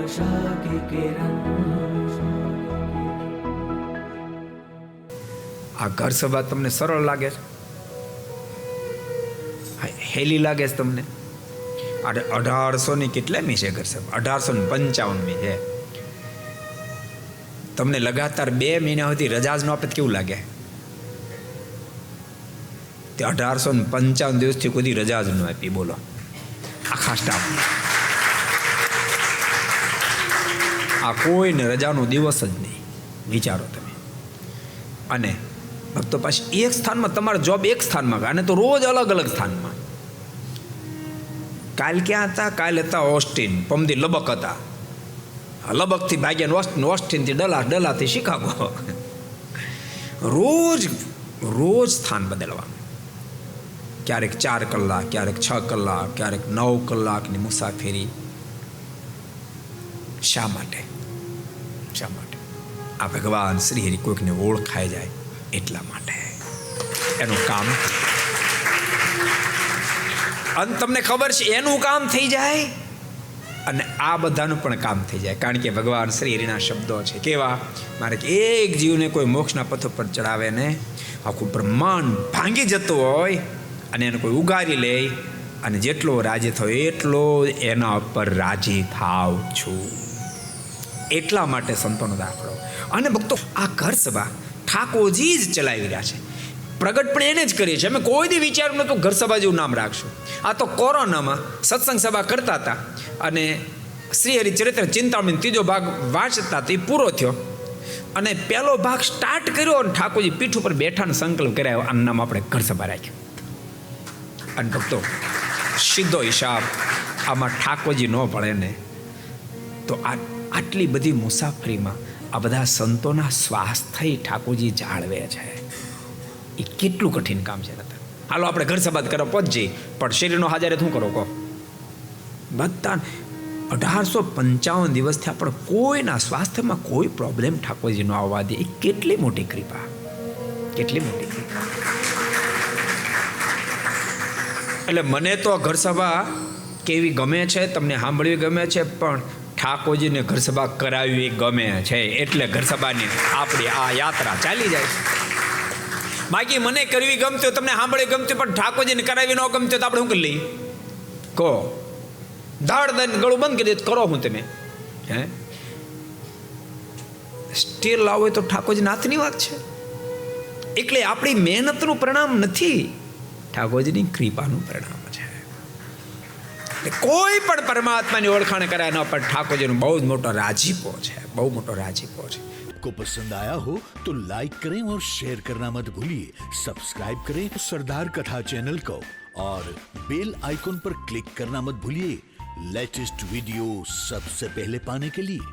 आशा की किरण। આ ઘર સભા તમને સરળ લાગે છે? હેલી લાગે છે તમને? 1800 કેટલામી છે ઘર સભા? 1855 છે. તમને લગાતાર 2 મહિના સુધી રજા જ ન આપે કેવું લાગે? તે 1855 દિવસથી કોઈ રજા જ ન આપી. બોલો, આખા સ્ટાફ આ કોઈને રજાનો દિવસ જ નહીં. વિચારો તમે. અને ભક્તો પાછી એક સ્થાનમાં, તમારો જોબ એક સ્થાનમાં, અને તો રોજ અલગ અલગ સ્થાનમાં. કાલ ક્યાં હતા? કાલ હતા ઓસ્ટિન, પમદી લબક હતા. લબકથી ભાગ્યા ઓસ્ટિનથી ડલાથી શિકાગો. રોજ સ્થાન બદલવાનું. ક્યારેક 4 કલાક, ક્યારેક 6 કલાક, ક્યારેક 9 કલાકની મુસાફરી. શા માટે? શા માટે? આ ભગવાન શ્રી હરિ કોઈકને ઓળખાઈ જાય એટલા માટે એનું કામ. અને તમને ખબર છે એનું કામ થઈ જાય અને આ બધાનું પણ કામ થઈ જાય. કારણ કે ભગવાન શ્રી હરિના શબ્દો છે કેવા? મારે એક જીવને કોઈ મોક્ષના પથ ઉપર ચડાવે ને આખું બ્રહ્માંડ ભાંગી જતું હોય અને એને કોઈ ઉગારી લે અને જેટલો રાજી થયો એટલો એના ઉપર રાજી થાવ છું. એટલા માટે સંતોનો દાખલો. અને ભક્તો આ ઘર સભા ઠાકોરજી જ ચલાવી રહ્યા છે. પ્રગટ પણ એને જ કરીએ છીએ. અમે કોઈ દી વિચાર્યું નહોતું ઘર સભા જેવું નામ રાખશું. આ તો કોરોનામાં સત્સંગ સભા કરતા હતા અને શ્રી હરિચરિત્ર ચિંતામણી 3જો ભાગ વાંચતા તો એ પૂરો થયો અને પહેલો ભાગ સ્ટાર્ટ કર્યો અને ઠાકોરજી પીઠ ઉપર બેઠાનો સંકલ્પ કર્યો. આનું નામ આપણે ઘર સભા રાખ્યું. અને ભક્તો સીધો હિસાબ આમાં ઠાકોરજી ન પડે ને તો આટલી બધી મુસાફરીમાં આ બધા સંતોના સ્વાસ્થ્ય ઠાકોરજી જાળવે છે. એ કેટલું કઠિન કામ છે. હાલો આપણે ઘર સભા કરવા પહોંચીએ પણ શરીરનો હાજર શું કરો કહો? બધા 1855 દિવસથી આપણે કોઈના સ્વાસ્થ્યમાં કોઈ પ્રોબ્લેમ ઠાકોરજી ન આવવા દે. એ કેટલી મોટી કૃપા, કેટલી મોટી કૃપા. એટલે મને તો ઘર સભા કેવી ગમે છે, તમને સાંભળવી ગમે છે, પણ ઠાકોરજીને ઘર સભા કરાવવી ગમે છે. એટલે ઘર સભાની આપણી આ યાત્રા ચાલી જાય છે. બાકી મને કરવી ગમતી, તમને સાંભળવી ગમતી, પણ ઠાકોરજીને કરાવી ન ગમતી તો આપણે શું કરી લઈએ? કહો, ધાડ દઈને ગળું બંધ કરી દે કરો હું તમે? હે સ્ટીલ લાવો તો ઠાકોરજીના હાથની વાત છે. એટલે આપણી મહેનતનું પરિણામ નથી, ઠાકોરજીની કૃપાનું પરિણામ છે. કોઈ પણ પરમાત્માની ઓળખાણ કરાય ન પણ ઠાકોરજીનો બહુ જ મોટો રાજીપો છે, બહુ મોટો રાજીપો છે. को पसंद आया हो तो लाइक करें और शेयर करना मत भूलिए. सब्सक्राइब करें सरदार कथा चैनल को और बेल आइकॉन पर क्लिक करना मत भूलिए लेटेस्ट वीडियो सबसे पहले पाने के लिए.